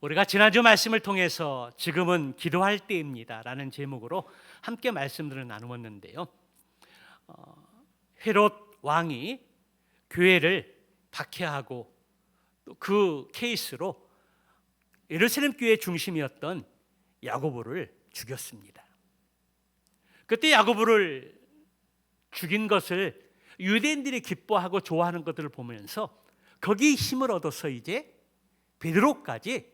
우리가 지난주 말씀을 통해서 지금은 기도할 때입니다 라는 제목으로 함께 말씀들을 나누었는데요. 헤롯 왕이 교회를 박해하고 또 그 케이스로 예루살렘 교회의 중심이었던 야고보를 죽였습니다. 그때 야고보를 죽인 것을 유대인들이 기뻐하고 좋아하는 것들을 보면서 거기에 힘을 얻어서 이제 베드로까지,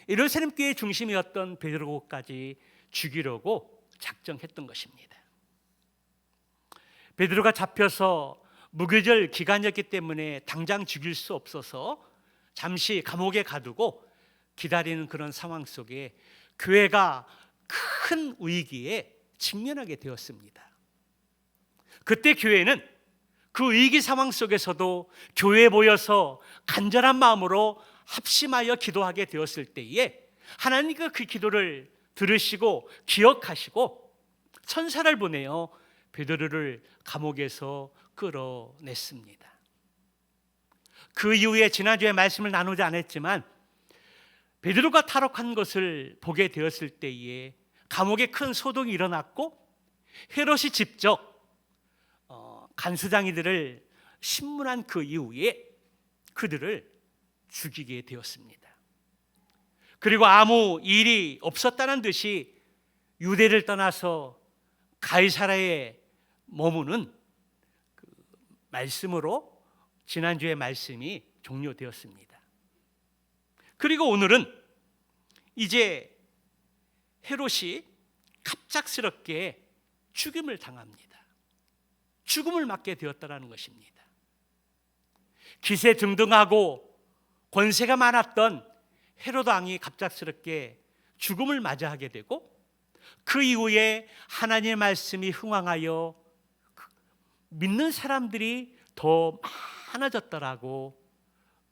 예루살렘 교회의 중심이었던 베드로까지 죽이려고 작정했던 것입니다. 베드로가 잡혀서 무교절 기간이었기 때문에 당장 죽일 수 없어서 잠시 감옥에 가두고 기다리는 그런 상황 속에 교회가 큰 위기에 직면하게 되었습니다. 그때 교회는 그 위기 상황 속에서도 교회에 모여서 간절한 마음으로 합심하여 기도하게 되었을 때에 하나님께서 그 기도를 들으시고 기억하시고 천사를 보내어 베드로를 감옥에서 끌어냈습니다. 그 이후에 지난주에 말씀을 나누지 않았지만 베드로가 탈옥한 것을 보게 되었을 때에 감옥에 큰 소동이 일어났고 헤롯이 직접 간수장이들을 신문한 그 이후에 그들을 죽이게 되었습니다. 그리고 아무 일이 없었다는 듯이 유대를 떠나서 가이사라에 머무는 그 말씀으로 지난주의 말씀이 종료되었습니다. 그리고 오늘은 이제 헤롯이 갑작스럽게 죽임을 당합니다. 죽음을 맞게 되었다는 것입니다. 기세 등등하고 권세가 많았던 헤롯 왕이 갑작스럽게 죽음을 맞이하게 되고 그 이후에 하나님의 말씀이 흥황하여 믿는 사람들이 더 많아졌다라고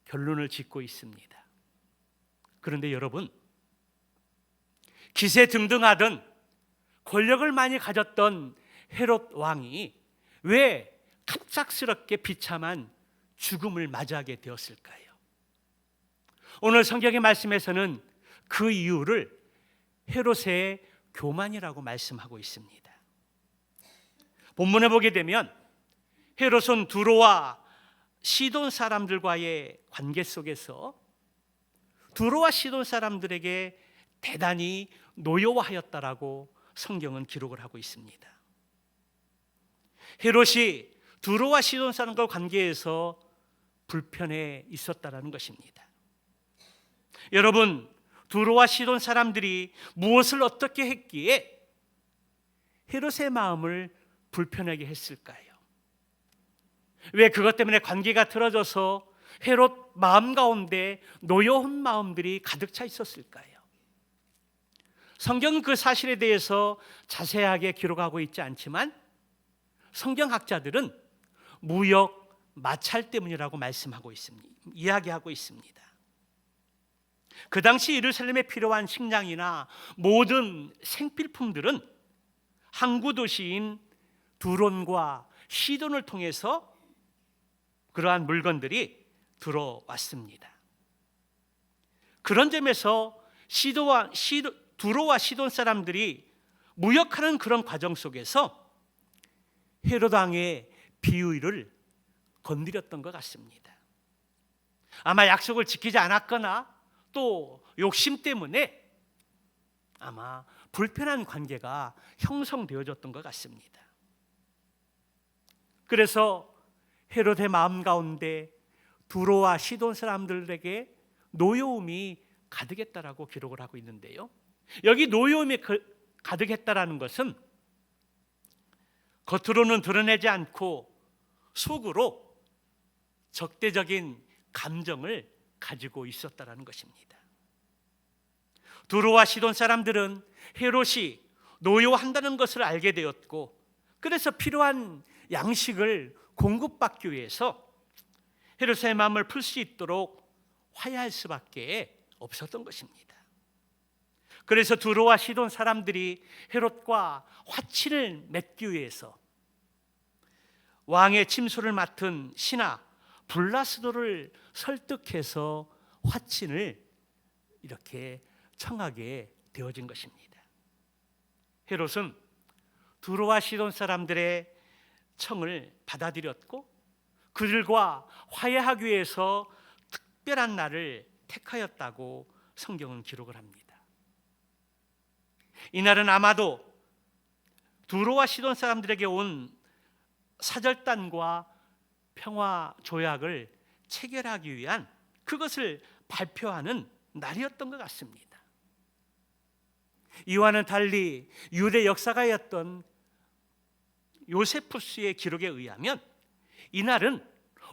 결론을 짓고 있습니다. 그런데 여러분, 기세 등등하던 권력을 많이 가졌던 헤롯 왕이 왜 갑작스럽게 비참한 죽음을 맞이하게 되었을까요? 오늘 성경의 말씀에서는 그 이유를 헤롯의 교만이라고 말씀하고 있습니다. 본문에 보게 되면 헤롯은 두로와 시돈 사람들과의 관계 속에서 두로와 시돈 사람들에게 대단히 노여워하였다라고 성경은 기록을 하고 있습니다. 헤롯이 두로와 시돈 사람과 관계에서 불편해 있었다라는 것입니다. 여러분, 두로와 시돈 사람들이 무엇을 어떻게 했기에 헤롯의 마음을 불편하게 했을까요? 왜 그것 때문에 관계가 틀어져서 헤롯 마음 가운데 노여운 마음들이 가득 차 있었을까요? 성경은 그 사실에 대해서 자세하게 기록하고 있지 않지만 성경학자들은 무역 마찰 때문이라고 말씀하고 있습니다. 이야기하고 있습니다. 그 당시 예루살렘에 필요한 식량이나 모든 생필품들은 항구 도시인 두론과 시돈을 통해서 그러한 물건들이 들어왔습니다. 그런 점에서 두로와 시돈 사람들이 무역하는 그런 과정 속에서 헤롯 왕의 비위를 건드렸던 것 같습니다. 아마 약속을 지키지 않았거나 또 욕심 때문에 아마 불편한 관계가 형성되어졌던 것 같습니다. 그래서 헤롯의 마음 가운데 두로와 시돈 사람들에게 노여움이 가득했다라고 기록을 하고 있는데요. 여기 노여움이 가득했다라는 것은 겉으로는 드러내지 않고 속으로 적대적인 감정을 가지고 있었다라는 것입니다. 두로와 시돈 사람들은 헤롯이 노여워한다는 것을 알게 되었고 그래서 필요한 양식을 공급받기 위해서 헤롯의 마음을 풀 수 있도록 화해할 수밖에 없었던 것입니다. 그래서 두로와 시돈 사람들이 헤롯과 화친을 맺기 위해서 왕의 침소를 맡은 신하 블라스도를 설득해서 화친을 이렇게 청하게 되어진 것입니다. 헤롯은 두로와 시돈 사람들의 청을 받아들였고 그들과 화해하기 위해서 특별한 날을 택하였다고 성경은 기록을 합니다. 이날은 아마도 두로와 시돈 사람들에게 온 사절단과 평화 조약을 체결하기 위한 그것을 발표하는 날이었던 것 같습니다. 이와는 달리 유대 역사가였던 요세푸스의 기록에 의하면 이날은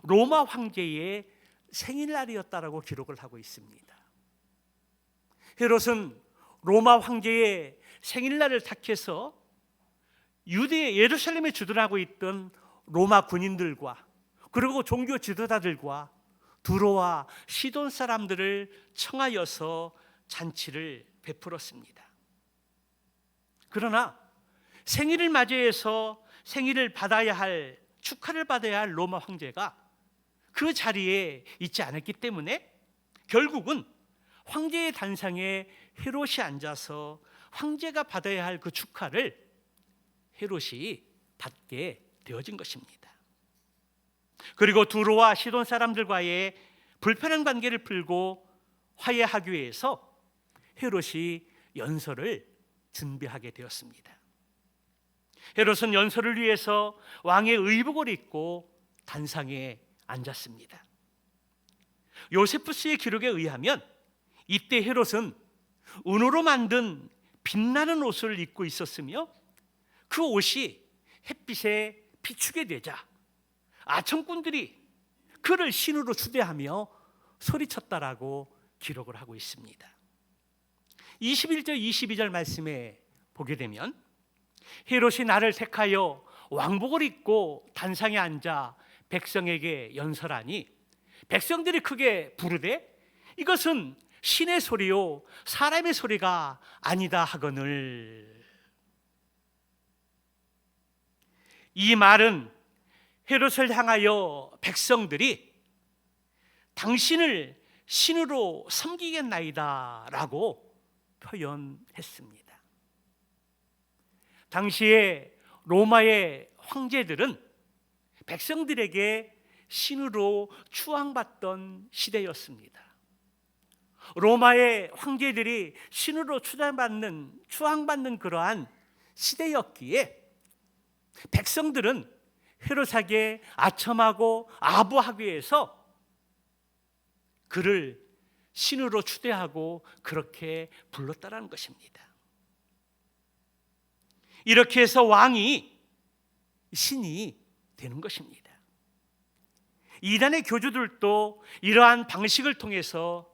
로마 황제의 생일날이었다라고 기록을 하고 있습니다. 헤롯은 로마 황제의 생일날을 택해서 유대 예루살렘에 주둔하고 있던 로마 군인들과 그리고 종교 지도자들과 두로와 시돈 사람들을 청하여서 잔치를 베풀었습니다. 그러나 생일을 맞이해서 생일을 받아야 할, 축하를 받아야 할 로마 황제가 그 자리에 있지 않았기 때문에 결국은 황제의 단상에 헤롯이 앉아서 황제가 받아야 할 그 축하를 헤롯이 받게 되어진 것입니다. 그리고 두로와 시돈 사람들과의 불편한 관계를 풀고 화해하기 위해서 헤롯이 연설을 준비하게 되었습니다. 헤롯은 연설을 위해서 왕의 의복을 입고 단상에 앉았습니다. 요세푸스의 기록에 의하면 이때 헤롯은 은으로 만든 빛나는 옷을 입고 있었으며 그 옷이 햇빛에 비추게 되자 아청꾼들이 그를 신으로 추대하며 소리쳤다라고 기록을 하고 있습니다. 21절 22절 말씀에 보게 되면 헤롯이 나를 택하여 왕복을 입고 단상에 앉아 백성에게 연설하니 백성들이 크게 부르되 이것은 신의 소리요 사람의 소리가 아니다 하거늘. 이 말은 헤롯을 향하여 백성들이 당신을 신으로 섬기겠나이다 라고 표현했습니다. 당시에 로마의 황제들은 백성들에게 신으로 추앙받던 시대였습니다. 로마의 황제들이 신으로 추앙받는 그러한 시대였기에 백성들은 헤롯에게 아첨하고 아부하기 위해서 그를 신으로 추대하고 그렇게 불렀다라는 것입니다. 이렇게 해서 왕이 신이 되는 것입니다. 이단의 교주들도 이러한 방식을 통해서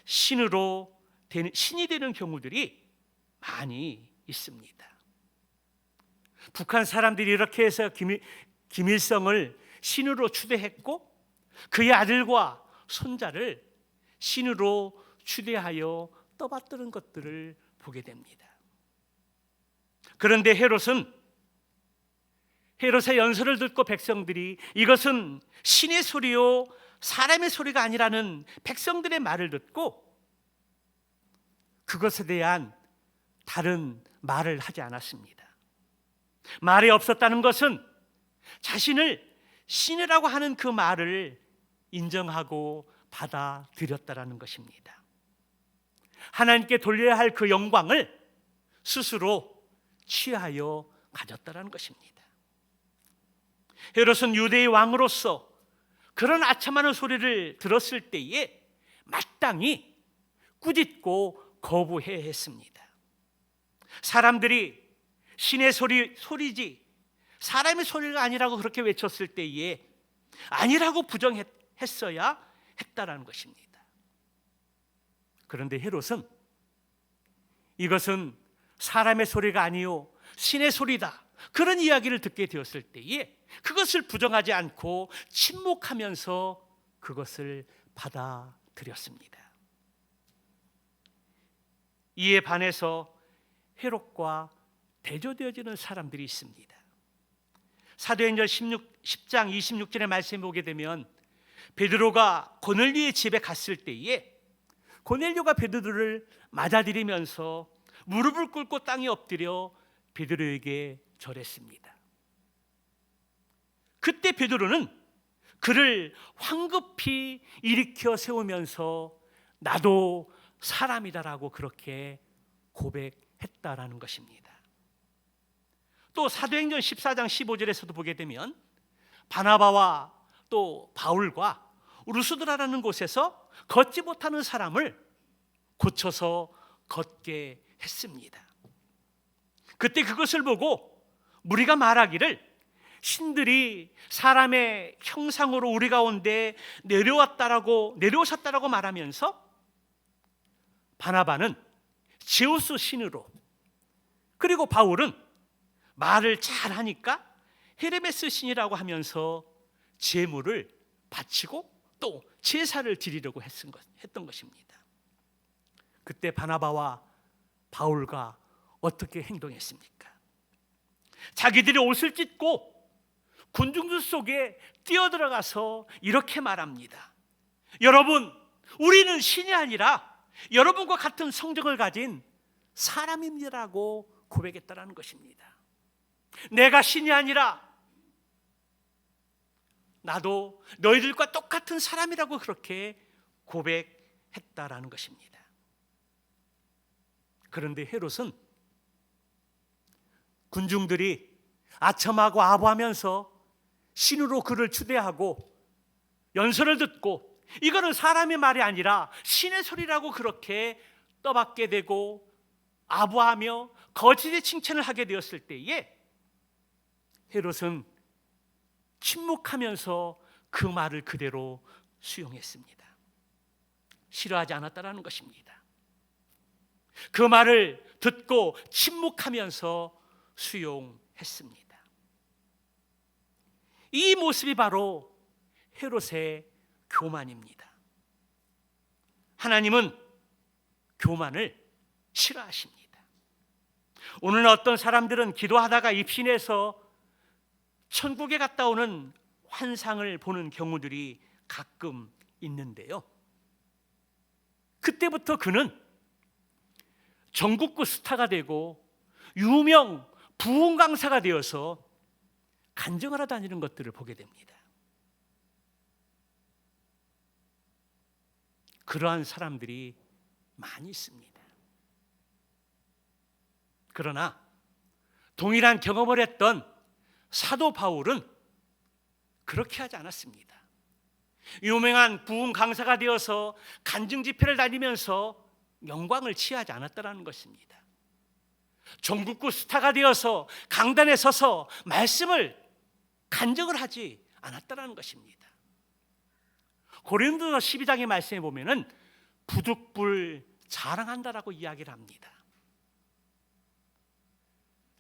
신이 되는 경우들이 많이 있습니다. 북한 사람들이 이렇게 해서 김일성을 신으로 추대했고 그의 아들과 손자를 신으로 추대하여 떠받드는 것들을 보게 됩니다. 그런데 헤롯의 연설을 듣고 백성들이 이것은 신의 소리요 사람의 소리가 아니라는 백성들의 말을 듣고 그것에 대한 다른 말을 하지 않았습니다. 말이 없었다는 것은 자신을 신이라고 하는 그 말을 인정하고 받아들였다라는 것입니다. 하나님께 돌려야 할 그 영광을 스스로 취하여 가졌다라는 것입니다. 헤롯은 유대의 왕으로서 그런 아첨하는 소리를 들었을 때에 마땅히 꾸짖고 거부해야 했습니다. 사람들이 신의 소리지 사람의 소리가 아니라고 그렇게 외쳤을 때에 아니라고 부정했어야 했다라는 것입니다. 그런데 헤롯은 이것은 사람의 소리가 아니요 신의 소리다 그런 이야기를 듣게 되었을 때에 그것을 부정하지 않고 침묵하면서 그것을 받아들였습니다. 이에 반해서 헤롯과 대조되어지는 사람들이 있습니다. 사도행전 10장 26절의 말씀에 보게 되면 베드로가 고넬료의 집에 갔을 때에 고넬료가 베드로를 맞아들이면서 무릎을 꿇고 땅에 엎드려 베드로에게 절했습니다. 그때 베드로는 그를 황급히 일으켜 세우면서 나도 사람이다라고 그렇게 고백했다라는 것입니다. 또 사도행전 14장 15절에서도 보게 되면 바나바와 또 바울과 루스드라라는 곳에서 걷지 못하는 사람을 고쳐서 걷게 했습니다. 그때 그것을 보고 무리가 말하기를 신들이 사람의 형상으로 우리 가운데 내려오셨다라고 말하면서 바나바는 제우스 신으로, 그리고 바울은 말을 잘하니까 헤르메스 신이라고 하면서 제물을 바치고 또 제사를 드리려고 했던 것입니다. 그때 바나바와 바울과 어떻게 행동했습니까? 자기들이 옷을 찢고 군중들 속에 뛰어들어가서 이렇게 말합니다. 여러분, 우리는 신이 아니라 여러분과 같은 성정을 가진 사람입니다라고 고백했다라는 것입니다. 내가 신이 아니라 나도 너희들과 똑같은 사람이라고 그렇게 고백했다라는 것입니다. 그런데 헤롯은 군중들이 아첨하고 아부하면서 신으로 그를 추대하고 연설을 듣고 이거는 사람의 말이 아니라 신의 소리라고 그렇게 떠받게 되고 아부하며 거짓의 칭찬을 하게 되었을 때에 헤롯은 침묵하면서 그 말을 그대로 수용했습니다. 싫어하지 않았다라는 것입니다. 그 말을 듣고 침묵하면서 수용했습니다. 이 모습이 바로 헤롯의 교만입니다. 하나님은 교만을 싫어하십니다. 오늘 어떤 사람들은 기도하다가 입신해서 천국에 갔다 오는 환상을 보는 경우들이 가끔 있는데요. 그때부터 그는 전국구 스타가 되고 유명 부흥 강사가 되어서 간증하러 다니는 것들을 보게 됩니다. 그러한 사람들이 많이 있습니다. 그러나 동일한 경험을 했던 사도 바울은 그렇게 하지 않았습니다. 유명한 부흥 강사가 되어서 간증 집회를 다니면서 영광을 취하지 않았다는 것입니다. 전국구 스타가 되어서 강단에 서서 말씀을 간증을 하지 않았다는 것입니다. 고린도서 12장의 말씀에 보면은 부득불 자랑한다라고 이야기를 합니다.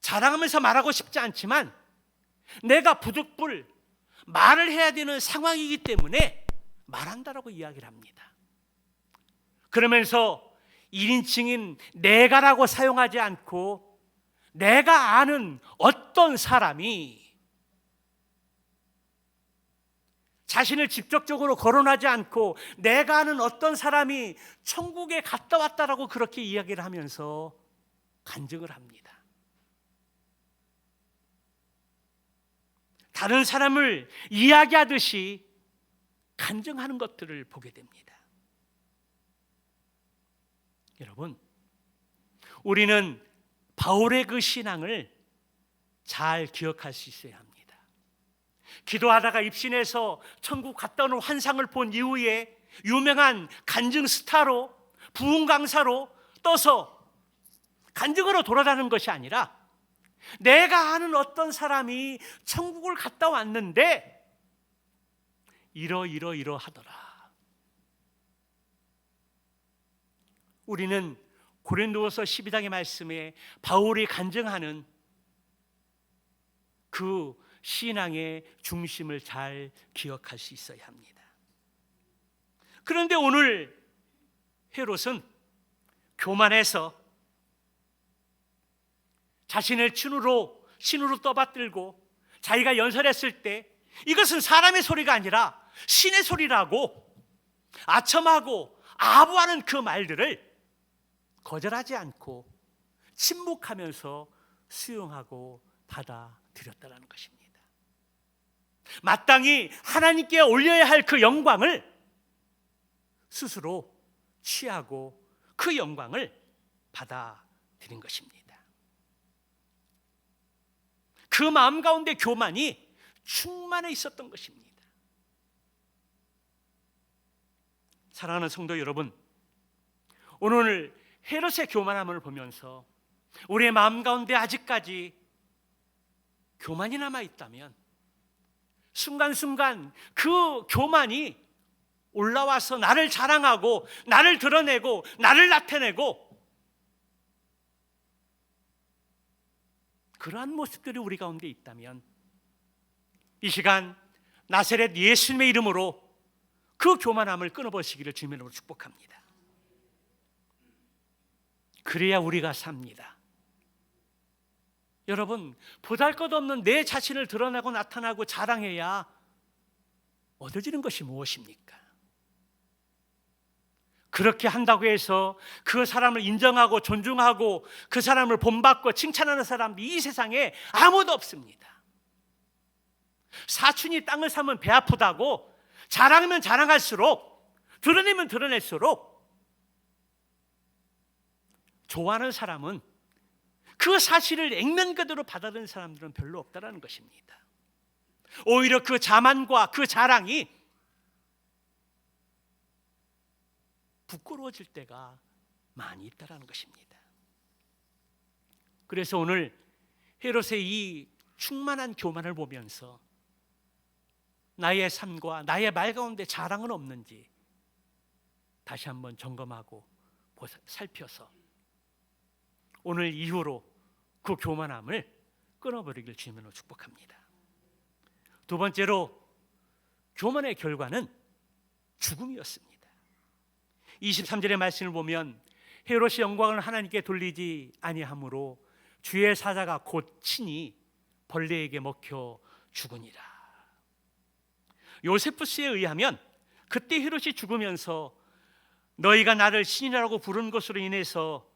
자랑하면서 말하고 싶지 않지만 내가 부득불 말을 해야 되는 상황이기 때문에 말한다라고 이야기를 합니다. 그러면서 1인칭인 내가라고 사용하지 않고 내가 아는 어떤 사람이 자신을 직접적으로 거론하지 않고 내가 아는 어떤 사람이 천국에 갔다 왔다라고 그렇게 이야기를 하면서 간증을 합니다. 다른 사람을 이야기하듯이 간증하는 것들을 보게 됩니다. 여러분, 우리는 바울의 그 신앙을 잘 기억할 수 있어야 합니다. 기도하다가 입신해서 천국 갔다 오는 환상을 본 이후에 유명한 간증 스타로 부흥 강사로 떠서 간증으로 돌아다니는 것이 아니라 내가 아는 어떤 사람이 천국을 갔다 왔는데 이러하더라. 우리는 고린도후서 12장의 말씀에 바울이 간증하는 그 신앙의 중심을 잘 기억할 수 있어야 합니다. 그런데 오늘 헤롯은 교만해서 자신을 신으로 떠받들고 자기가 연설했을 때 이것은 사람의 소리가 아니라 신의 소리라고 아첨하고 아부하는 그 말들을 거절하지 않고 침묵하면서 수용하고 받아들였다는 것입니다. 마땅히 하나님께 올려야 할 그 영광을 스스로 취하고 그 영광을 받아들인 것입니다. 그 마음 가운데 교만이 충만해 있었던 것입니다. 사랑하는 성도 여러분, 오늘 헤롯의 교만함을 보면서 우리의 마음 가운데 아직까지 교만이 남아 있다면 순간순간 그 교만이 올라와서 나를 자랑하고 나를 드러내고 나를 나타내고 그러한 모습들이 우리 가운데 있다면 이 시간 나사렛 예수님의 이름으로 그 교만함을 끊어버리시기를 주님의 이름으로 축복합니다. 그래야 우리가 삽니다. 여러분, 보잘것없는 내 자신을 드러내고 나타나고 자랑해야 얻어지는 것이 무엇입니까? 그렇게 한다고 해서 그 사람을 인정하고 존중하고 그 사람을 본받고 칭찬하는 사람이 이 세상에 아무도 없습니다. 사촌이 땅을 사면 배 아프다고 자랑하면 자랑할수록 드러내면 드러낼수록 좋아하는 사람은 그 사실을 액면 그대로 받아들이는 사람들은 별로 없다는 것입니다. 오히려 그 자만과 그 자랑이 부끄러워질 때가 많이 있다는 것입니다. 그래서 오늘 헤롯의 이 충만한 교만을 보면서 나의 삶과 나의 말 가운데 자랑은 없는지 다시 한번 점검하고 살펴서 오늘 이후로 그 교만함을 끊어버리길 주님으로 축복합니다. 두 번째로 교만의 결과는 죽음이었습니다. 23절의 말씀을 보면 헤롯이 영광을 하나님께 돌리지 아니하므로 주의 사자가 곧 친히 벌레에게 먹혀 죽으니라. 요세푸스에 의하면 그때 헤롯이 죽으면서 너희가 나를 신이라고 부른 것으로 인해서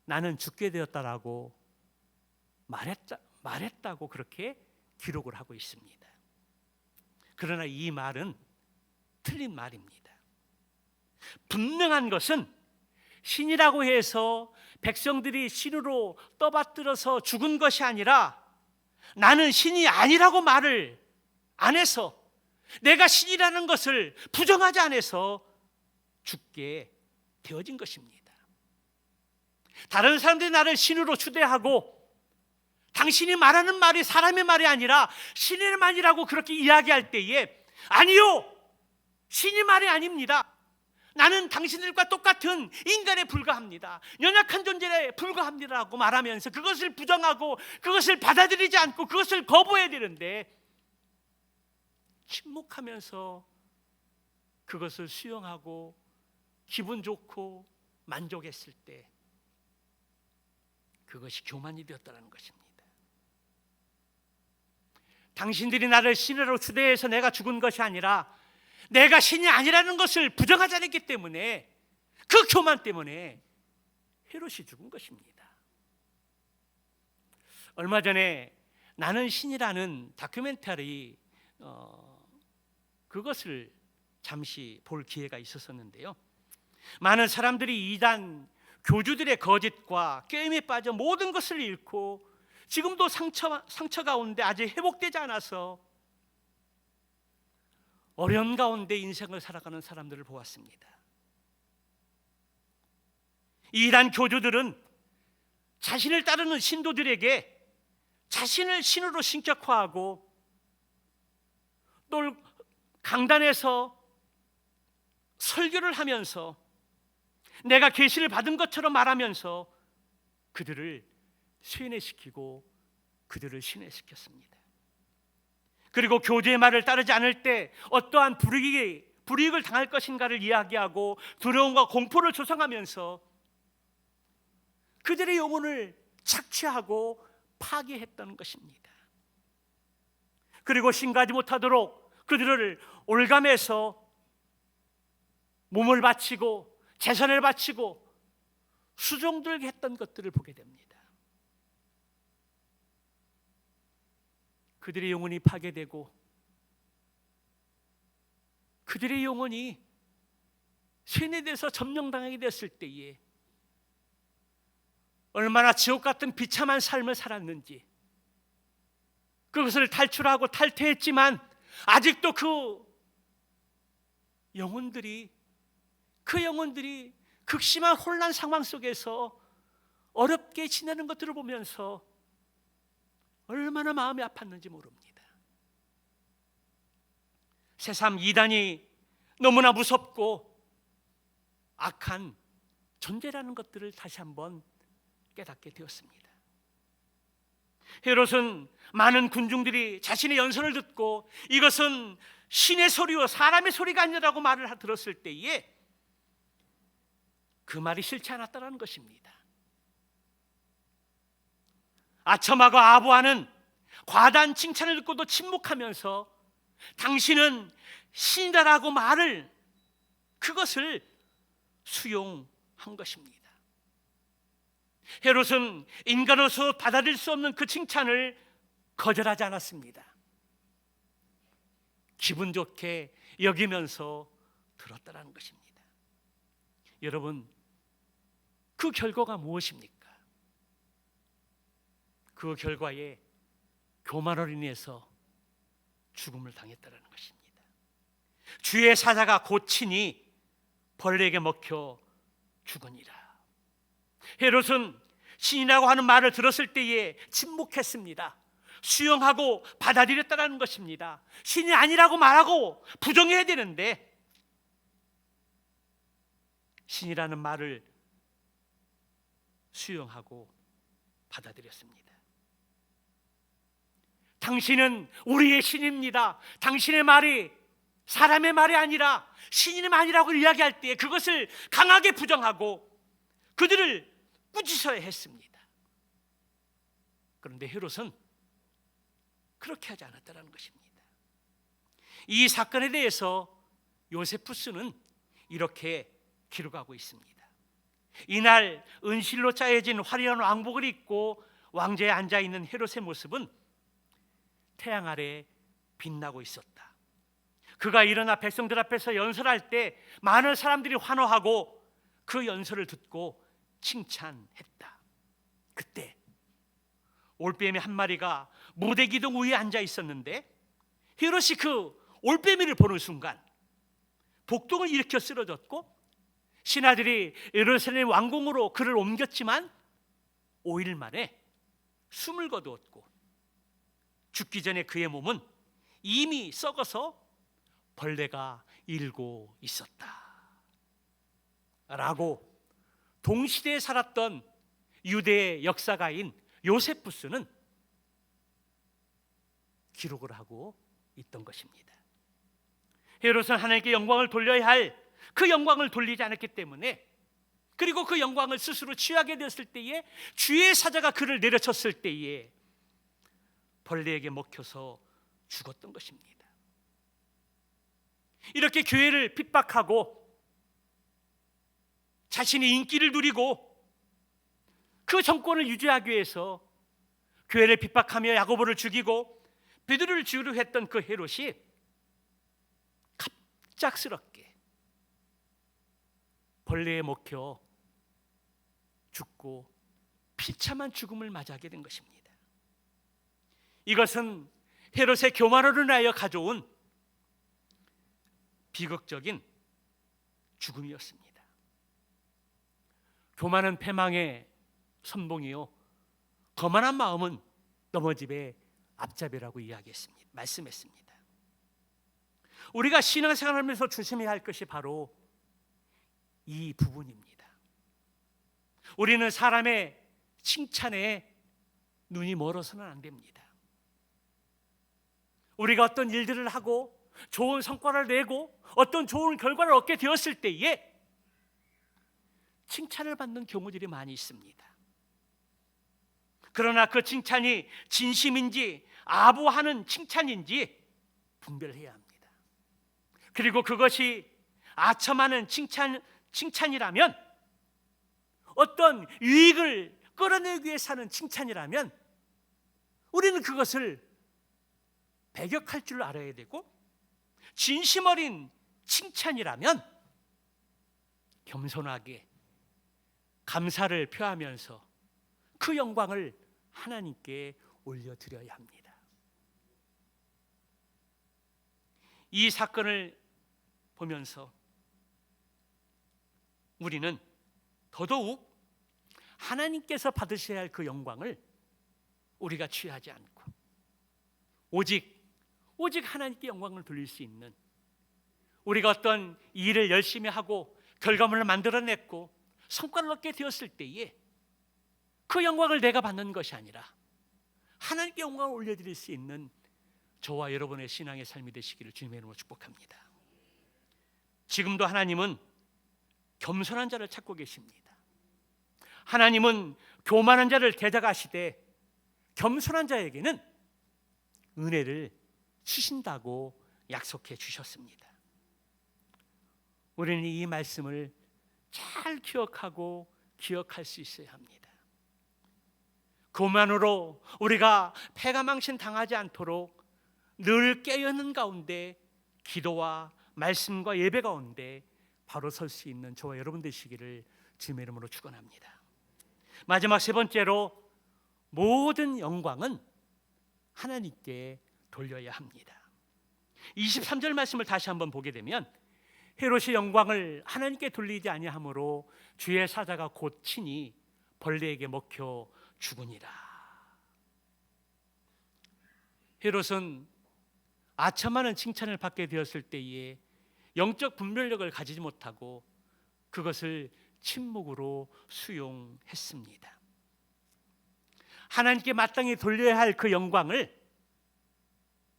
나는 죽게 되었다라고 말했다고 그렇게 기록을 하고 있습니다. 그러나 이 말은 틀린 말입니다. 분명한 것은 신이라고 해서 백성들이 신으로 떠받들어서 죽은 것이 아니라 나는 신이 아니라고 말을 안 해서 내가 신이라는 것을 부정하지 않아서 죽게 되어진 것입니다. 다른 사람들이 나를 신으로 추대하고 당신이 말하는 말이 사람의 말이 아니라 신의 말이라고 그렇게 이야기할 때에 아니요, 신의 말이 아닙니다. 나는 당신들과 똑같은 인간에 불과합니다. 연약한 존재에 불과합니다라고 말하면서 그것을 부정하고 그것을 받아들이지 않고 그것을 거부해야 되는데 침묵하면서 그것을 수용하고 기분 좋고 만족했을 때 그것이 교만이 되었다는 것입니다. 당신들이 나를 신으로 추대해서 내가 죽은 것이 아니라 내가 신이 아니라는 것을 부정하지 않았기 때문에 그 교만 때문에 헤롯이 죽은 것입니다. 얼마 전에 나는 신이라는 다큐멘터리 그것을 잠시 볼 기회가 있었는데요. 많은 사람들이 이단 교주들의 거짓과 게임에 빠져 모든 것을 잃고 지금도 상처 가운데 아직 회복되지 않아서 어려움 가운데 인생을 살아가는 사람들을 보았습니다. 이단 교주들은 자신을 따르는 신도들에게 자신을 신으로 신격화하고 또 강단에서 설교를 하면서 내가 계시를 받은 것처럼 말하면서 그들을 쇠뇌시키고 그들을 신뢰시켰습니다. 그리고 교주의 말을 따르지 않을 때 어떠한 불이익을 당할 것인가를 이야기하고 두려움과 공포를 조성하면서 그들의 영혼을 착취하고 파괴했다는 것입니다. 그리고 신가지 못하도록 그들을 올감해서 몸을 바치고 제선을 바치고 수종들게 했던 것들을 보게 됩니다. 그들의 영혼이 파괴되고 그들의 영혼이 세뇌돼서 점령당하게 됐을 때에 얼마나 지옥 같은 비참한 삶을 살았는지, 그것을 탈출하고 탈퇴했지만 아직도 그 영혼들이 극심한 혼란 상황 속에서 어렵게 지내는 것들을 보면서 얼마나 마음이 아팠는지 모릅니다. 새삼 이단이 너무나 무섭고 악한 존재라는 것들을 다시 한번 깨닫게 되었습니다. 헤롯은 많은 군중들이 자신의 연설을 듣고 이것은 신의 소리요 사람의 소리가 아니라고 말을 들었을 때에 그 말이 싫지 않았다는 것입니다. 아첨하고 아부하는 과다한 칭찬을 듣고도 침묵하면서 당신은 신이다라고 말을, 그것을 수용한 것입니다. 헤롯은 인간으로서 받아들일 수 없는 그 칭찬을 거절하지 않았습니다. 기분 좋게 여기면서 들었다는 것입니다. 여러분, 그 결과가 무엇입니까? 그 결과에 교만으로 인해서 죽음을 당했다는 것입니다. 주의 사자가 고치니 벌레에게 먹혀 죽으니라. 헤롯은 신이라고 하는 말을 들었을 때에 침묵했습니다. 수용하고 받아들였다는 것입니다. 신이 아니라고 말하고 부정해야 되는데 신이라는 말을 수용하고 받아들였습니다. 당신은 우리의 신입니다. 당신의 말이 사람의 말이 아니라 신의 말이라고 이야기할 때 그것을 강하게 부정하고 그들을 꾸짖어야 했습니다. 그런데 헤롯은 그렇게 하지 않았다는 것입니다. 이 사건에 대해서 요세푸스는 이렇게 기록하고 있습니다. 이날 은실로 짜여진 화려한 왕복을 입고 왕좌에 앉아있는 헤롯의 모습은 태양 아래 빛나고 있었다. 그가 일어나 백성들 앞에서 연설할 때 많은 사람들이 환호하고 그 연설을 듣고 칭찬했다. 그때 올빼미 한 마리가 무대 기둥 위에 앉아 있었는데 헤롯이 그 올빼미를 보는 순간 복동을 일으켜 쓰러졌고 신하들이 예루살렘 왕궁으로 그를 옮겼지만 5일 만에 숨을 거두었고 죽기 전에 그의 몸은 이미 썩어서 벌레가 일고 있었다 라고 동시대에 살았던 유대의 역사가인 요세푸스는 기록을 하고 있던 것입니다. 헤롯은 하나님께 영광을 돌려야 할 그 영광을 돌리지 않았기 때문에, 그리고 그 영광을 스스로 취하게 되었을 때에 주의 사자가 그를 내려쳤을 때에 벌레에게 먹혀서 죽었던 것입니다. 이렇게 교회를 핍박하고 자신이 인기를 누리고 그 정권을 유지하기 위해서 교회를 핍박하며 야고보를 죽이고 베드로를 죽이려 했던 그 헤롯이 갑작스럽게 벌레에 먹혀 죽고 비참한 죽음을 맞이하게 된 것입니다. 이것은 헤롯의 교만으로 인하여 가져온 비극적인 죽음이었습니다. 교만은 패망의 선봉이요 거만한 마음은 넘어집의 앞잡이라고 이야기했습니다. 말씀했습니다. 우리가 신앙생활하면서 조심해야 할 것이 바로 이 부분입니다. 우리는 사람의 칭찬에 눈이 멀어서는 안 됩니다. 우리가 어떤 일들을 하고 좋은 성과를 내고 어떤 좋은 결과를 얻게 되었을 때에 칭찬을 받는 경우들이 많이 있습니다. 그러나 그 칭찬이 진심인지 아부하는 칭찬인지 분별해야 합니다. 그리고 그것이 아첨하는 칭찬이라면, 어떤 유익을 끌어내기 위해 사는 칭찬이라면 우리는 그것을 배격할 줄 알아야 되고, 진심 어린 칭찬이라면 겸손하게 감사를 표하면서 그 영광을 하나님께 올려드려야 합니다. 이 사건을 보면서 우리는 더더욱 하나님께서 받으셔야 할 그 영광을 우리가 취하지 않고 오직 하나님께 영광을 돌릴 수 있는, 우리가 어떤 일을 열심히 하고 결과물을 만들어냈고 성과를 얻게 되었을 때에 그 영광을 내가 받는 것이 아니라 하나님께 영광을 올려드릴 수 있는 저와 여러분의 신앙의 삶이 되시기를 주님의 이름으로 축복합니다. 지금도 하나님은 겸손한 자를 찾고 계십니다. 하나님은 교만한 자를 대적하시되 겸손한 자에게는 은혜를 주신다고 약속해 주셨습니다. 우리는 이 말씀을 잘 기억하고 기억할 수 있어야 합니다. 교만으로 우리가 패가망신 당하지 않도록 늘 깨어있는 가운데 기도와 말씀과 예배 가운데 바로 설 수 있는 저와 여러분 되시기를 주님의 이름으로 축원합니다. 마지막 세 번째로, 모든 영광은 하나님께 돌려야 합니다. 23절 말씀을 다시 한번 보게 되면, 헤롯이 영광을 하나님께 돌리지 아니하므로 주의 사자가 곧 친히 벌레에게 먹혀 죽으니라. 헤롯은 아첨하는 칭찬을 받게 되었을 때에 영적 분별력을 가지지 못하고 그것을 침묵으로 수용했습니다. 하나님께 마땅히 돌려야 할 그 영광을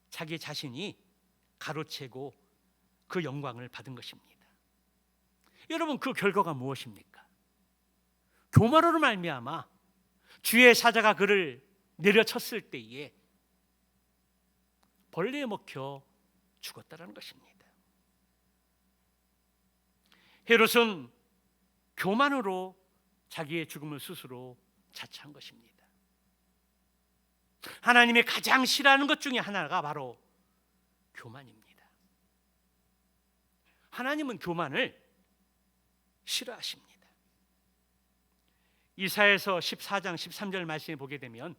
자기 자신이 가로채고 그 영광을 받은 것입니다. 여러분, 그 결과가 무엇입니까? 교만으로 말미암아 주의 사자가 그를 내려쳤을 때에 벌레에 먹혀 죽었다는 것입니다. 헤롯은 교만으로 자기의 죽음을 스스로 자처한 것입니다. 하나님이 가장 싫어하는 것 중에 하나가 바로 교만입니다. 하나님은 교만을 싫어하십니다. 이사야서 14장 13절 말씀에 보게 되면,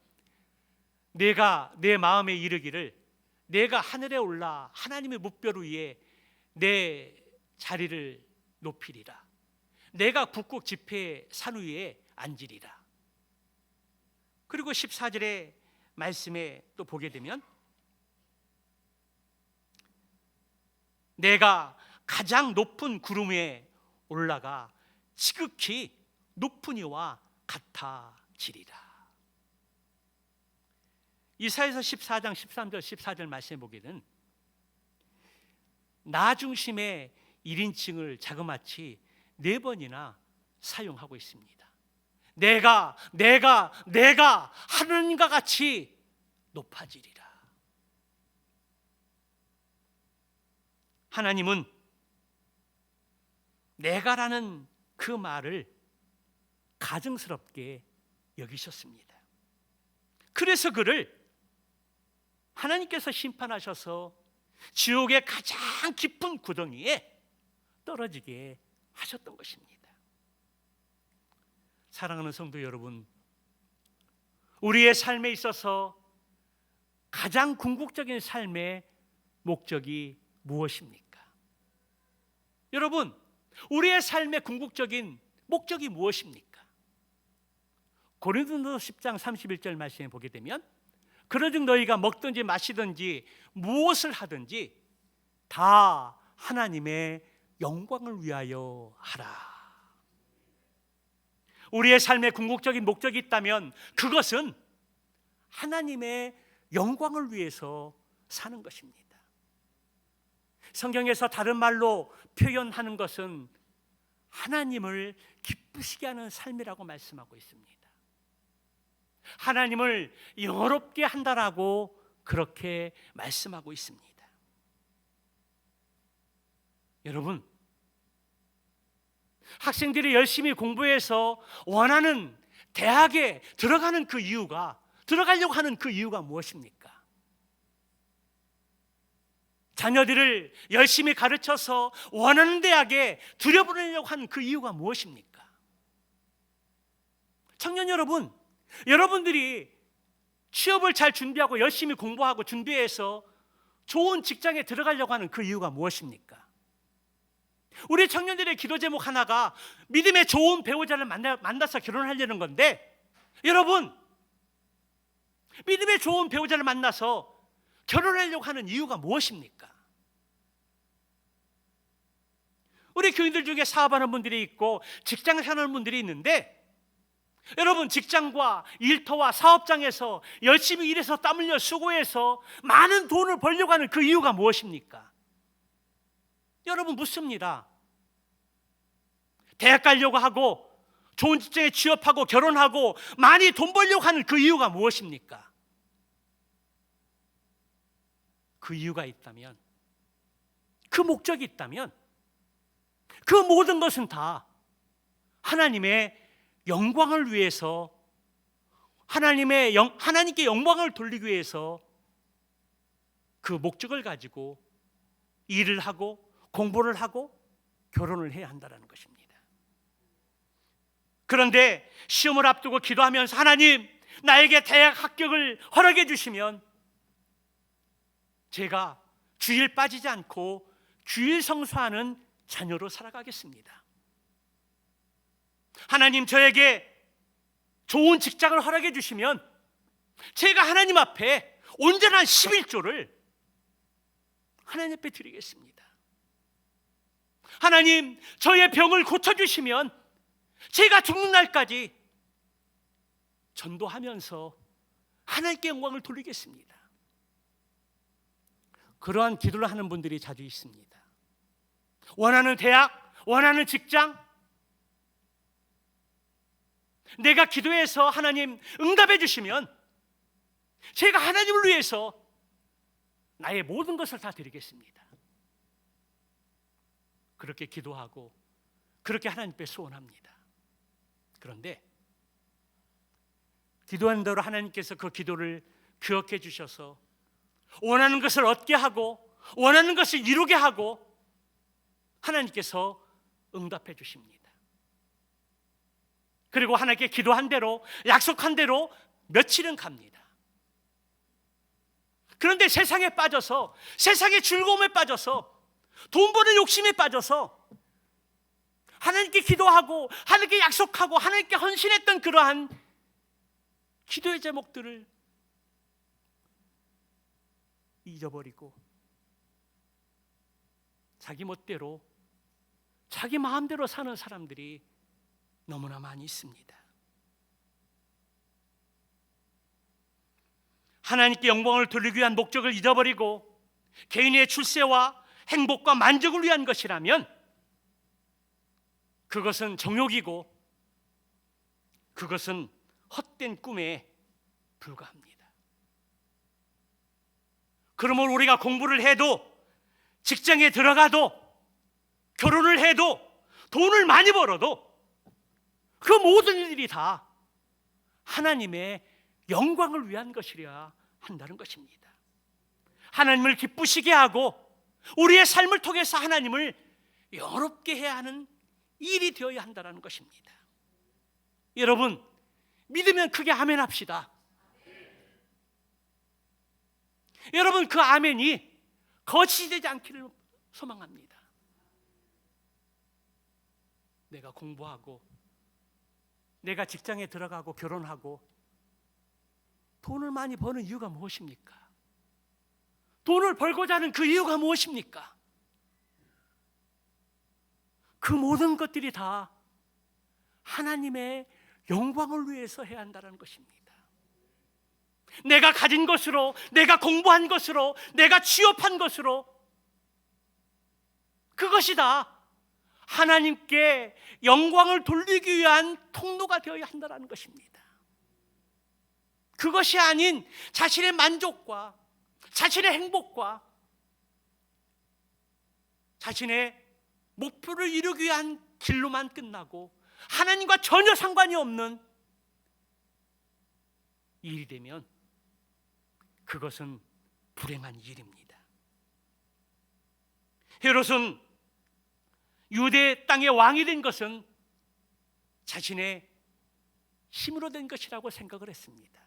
내가 내 마음에 이르기를 내가 하늘에 올라 하나님의 뭇별 위에 내 자리를 높이리라. 내가 북극 지폐 산 위에 앉으리라. 그리고 14절의 말씀에 또 보게 되면, 내가 가장 높은 구름 위에 올라가 지극히 높은 이와 같아지리라. 이사야서 14장 13절 14절 말씀해 보게 되면, 나 중심의 1인칭을 자그마치 4번이나 사용하고 있습니다. 내가 하느님과 같이 높아지리라. 하나님은 내가라는 그 말을 가증스럽게 여기셨습니다. 그래서 그를 하나님께서 심판하셔서 지옥의 가장 깊은 구덩이에 떨어지게 하셨던 것입니다. 사랑하는 성도 여러분, 우리의 삶에 있어서 가장 궁극적인 삶의 목적이 무엇입니까? 여러분, 우리의 삶의 궁극적인 목적이 무엇입니까? 고린도서 10장 31절 말씀에 보게 되면, 그러즉 너희가 먹든지 마시든지 무엇을 하든지 다 하나님의 영광을 위하여 하라. 우리의 삶의 궁극적인 목적이 있다면 그것은 하나님의 영광을 위해서 사는 것입니다. 성경에서 다른 말로 표현하는 것은 하나님을 기쁘시게 하는 삶이라고 말씀하고 있습니다. 하나님을 영화롭게 한다라고 그렇게 말씀하고 있습니다. 여러분, 학생들이 열심히 공부해서 원하는 대학에 들어가는 그 이유가, 들어가려고 하는 그 이유가 무엇입니까? 자녀들을 열심히 가르쳐서 원하는 대학에 들여보내려고 하는 그 이유가 무엇입니까? 청년 여러분, 여러분들이 취업을 잘 준비하고 열심히 공부하고 준비해서 좋은 직장에 들어가려고 하는 그 이유가 무엇입니까? 우리 청년들의 기도 제목 하나가 믿음의 좋은 배우자를 만나서 결혼하려는 건데, 여러분, 믿음의 좋은 배우자를 만나서 결혼하려고 하는 이유가 무엇입니까? 우리 교인들 중에 사업하는 분들이 있고 직장을 사는 분들이 있는데, 여러분, 직장과 일터와 사업장에서 열심히 일해서 땀 흘려 수고해서 많은 돈을 벌려고 하는 그 이유가 무엇입니까? 여러분, 묻습니다. 대학 가려고 하고 좋은 직장에 취업하고 결혼하고 많이 돈 벌려고 하는 그 이유가 무엇입니까? 그 이유가 있다면, 그 목적이 있다면, 그 모든 것은 다 하나님의 영광을 위해서, 하나님께 영광을 돌리기 위해서 그 목적을 가지고 일을 하고 공부를 하고 결혼을 해야 한다는 것입니다. 그런데 시험을 앞두고 기도하면서 하나님, 나에게 대학 합격을 허락해 주시면 제가 주일 빠지지 않고 주일 성수하는 자녀로 살아가겠습니다. 하나님, 저에게 좋은 직장을 허락해 주시면 제가 하나님 앞에 온전한 11조를 하나님 앞에 드리겠습니다. 하나님, 저의 병을 고쳐주시면 제가 죽는 날까지 전도하면서 하나님께 영광을 돌리겠습니다. 그러한 기도를 하는 분들이 자주 있습니다. 원하는 대학, 원하는 직장, 내가 기도해서 하나님 응답해 주시면 제가 하나님을 위해서 나의 모든 것을 다 드리겠습니다. 그렇게 기도하고 그렇게 하나님께 소원합니다. 그런데 기도한 대로 하나님께서 그 기도를 기억해 주셔서 원하는 것을 얻게 하고 원하는 것을 이루게 하고 하나님께서 응답해 주십니다. 그리고 하나님께 기도한 대로, 약속한 대로 며칠은 갑니다. 그런데 세상에 빠져서, 세상의 즐거움에 빠져서, 돈 버는 욕심에 빠져서 하나님께 기도하고 하나님께 약속하고 하나님께 헌신했던 그러한 기도의 제목들을 잊어버리고 자기 멋대로, 자기 마음대로 사는 사람들이 너무나 많이 있습니다. 하나님께 영광을 돌리기 위한 목적을 잊어버리고 개인의 출세와 행복과 만족을 위한 것이라면 그것은 정욕이고 그것은 헛된 꿈에 불과합니다. 그러므로 우리가 공부를 해도, 직장에 들어가도, 결혼을 해도, 돈을 많이 벌어도 그 모든 일들이 다 하나님의 영광을 위한 것이어야 한다는 것입니다. 하나님을 기쁘시게 하고 우리의 삶을 통해서 하나님을 영롭게 해야 하는 일이 되어야 한다는 것입니다. 여러분, 믿으면 크게 아멘 합시다. 여러분, 그 아멘이 거짓이 되지 않기를 소망합니다. 내가 공부하고 내가 직장에 들어가고 결혼하고 돈을 많이 버는 이유가 무엇입니까? 돈을 벌고자 하는 그 이유가 무엇입니까? 그 모든 것들이 다 하나님의 영광을 위해서 해야 한다는 것입니다. 내가 가진 것으로, 내가 공부한 것으로, 내가 취업한 것으로, 그것이 다 하나님께 영광을 돌리기 위한 통로가 되어야 한다는 것입니다. 그것이 아닌 자신의 만족과 자신의 행복과 자신의 목표를 이루기 위한 길로만 끝나고 하나님과 전혀 상관이 없는 일이 되면 그것은 불행한 일입니다. 헤롯은 유대 땅의 왕이 된 것은 자신의 힘으로 된 것이라고 생각을 했습니다.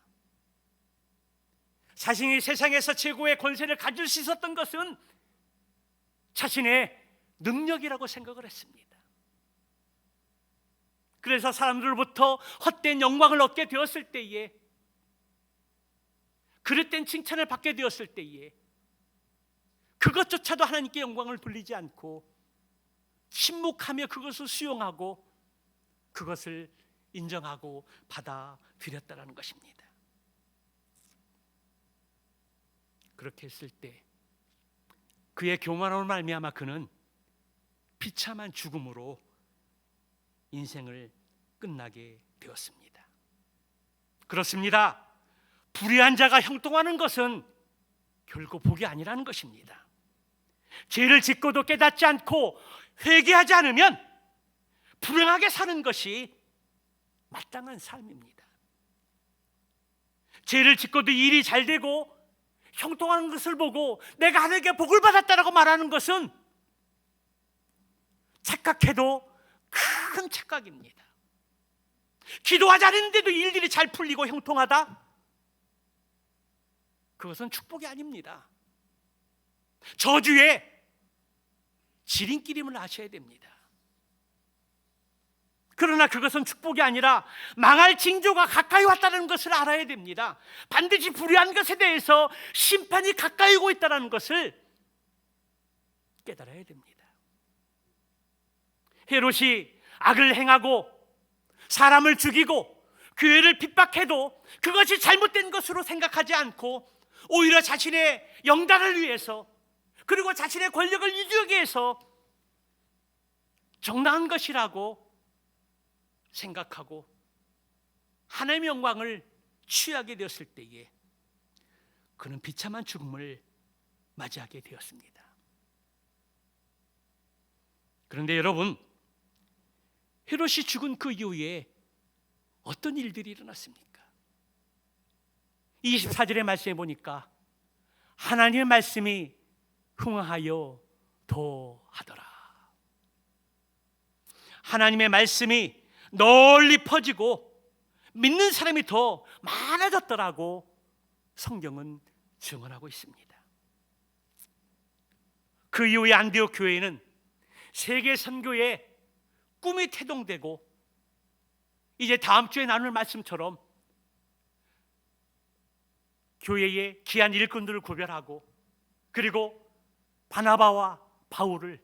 자신이 세상에서 최고의 권세를 가질 수 있었던 것은 자신의 능력이라고 생각을 했습니다. 그래서 사람들로부터 헛된 영광을 얻게 되었을 때에, 그릇된 칭찬을 받게 되었을 때에 그것조차도 하나님께 영광을 돌리지 않고 침묵하며 그것을 수용하고 그것을 인정하고 받아들였다는 것입니다. 그렇게 했을 때 그의 교만함으로 말미암아 그는 비참한 죽음으로 인생을 끝나게 되었습니다. 그렇습니다. 불의한 자가 형통하는 것은 결코 복이 아니라는 것입니다. 죄를 짓고도 깨닫지 않고 회개하지 않으면 불행하게 사는 것이 마땅한 삶입니다. 죄를 짓고도 일이 잘 되고 형통하는 것을 보고 내가 하나님께 복을 받았다라고 말하는 것은 착각해도 큰 착각입니다. 기도하지 않았는데도 일들이 잘 풀리고 형통하다? 그것은 축복이 아닙니다. 저주의 지름길임을 아셔야 됩니다. 그러나 그것은 축복이 아니라 망할 징조가 가까이 왔다는 것을 알아야 됩니다. 반드시 불의한 것에 대해서 심판이 가까이 오고 있다는 것을 깨달아야 됩니다. 헤롯이 악을 행하고 사람을 죽이고 교회를 핍박해도 그것이 잘못된 것으로 생각하지 않고 오히려 자신의 영달을 위해서 그리고 자신의 권력을 유지하기 위해서 정당한 것이라고 생각하고 하나님의 영광을 취하게 되었을 때에 그는 비참한 죽음을 맞이하게 되었습니다. 그런데 여러분, 헤롯이 죽은 그 이후에 어떤 일들이 일어났습니까? 24절의 말씀에 보니까 하나님의 말씀이 흥하여 도하더라. 하나님의 말씀이 널리 퍼지고 믿는 사람이 더 많아졌더라고 성경은 증언하고 있습니다. 그 이후에 안디옥 교회는 세계 선교의 꿈이 태동되고 이제 다음 주에 나눌 말씀처럼 교회의 귀한 일꾼들을 구별하고 그리고 바나바와 바울을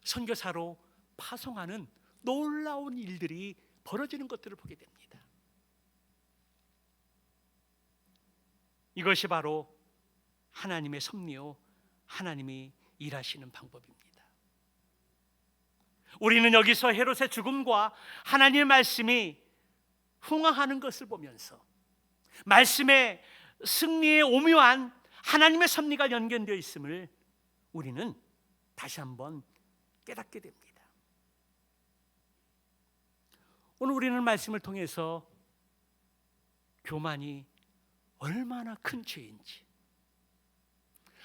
선교사로 파송하는 놀라운 일들이 벌어지는 것들을 보게 됩니다. 이것이 바로 하나님의 섭리요, 하나님이 일하시는 방법입니다. 우리는 여기서 헤롯의 죽음과 하나님의 말씀이 흥황하는 것을 보면서 말씀의 승리의 오묘한 하나님의 섭리가 연결되어 있음을 우리는 다시 한번 깨닫게 됩니다. 오늘 우리는 말씀을 통해서 교만이 얼마나 큰 죄인지,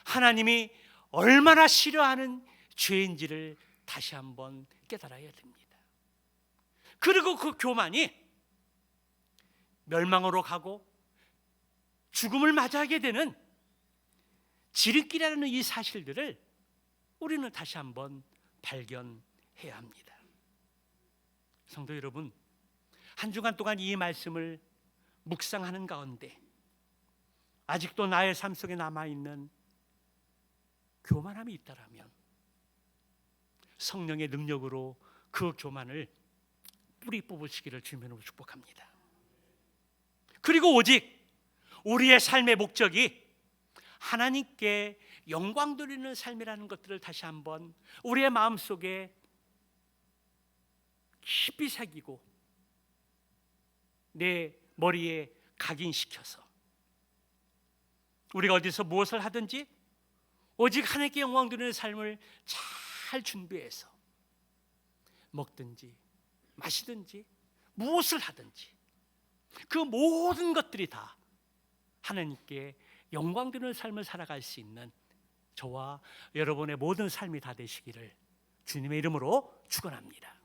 하나님이 얼마나 싫어하는 죄인지를 다시 한번 깨달아야 됩니다. 그리고 그 교만이 멸망으로 가고 죽음을 맞이하게 되는 지름길이라는 이 사실들을 우리는 다시 한번 발견해야 합니다. 성도 여러분, 한 주간 동안 이 말씀을 묵상하는 가운데 아직도 나의 삶 속에 남아있는 교만함이 있다라면 성령의 능력으로 그 교만을 뿌리 뽑으시기를 주님으로 축복합니다. 그리고 오직 우리의 삶의 목적이 하나님께 영광 돌리는 삶이라는 것들을 다시 한번 우리의 마음속에 깊이 새기고 내 머리에 각인시켜서 우리가 어디서 무엇을 하든지 오직 하나님께 영광 돌리는 삶을 잘 준비해서 먹든지 마시든지 무엇을 하든지 그 모든 것들이 다 하나님께 영광 되는 삶을 살아갈 수 있는 저와 여러분의 모든 삶이 다 되시기를 주님의 이름으로 축원합니다.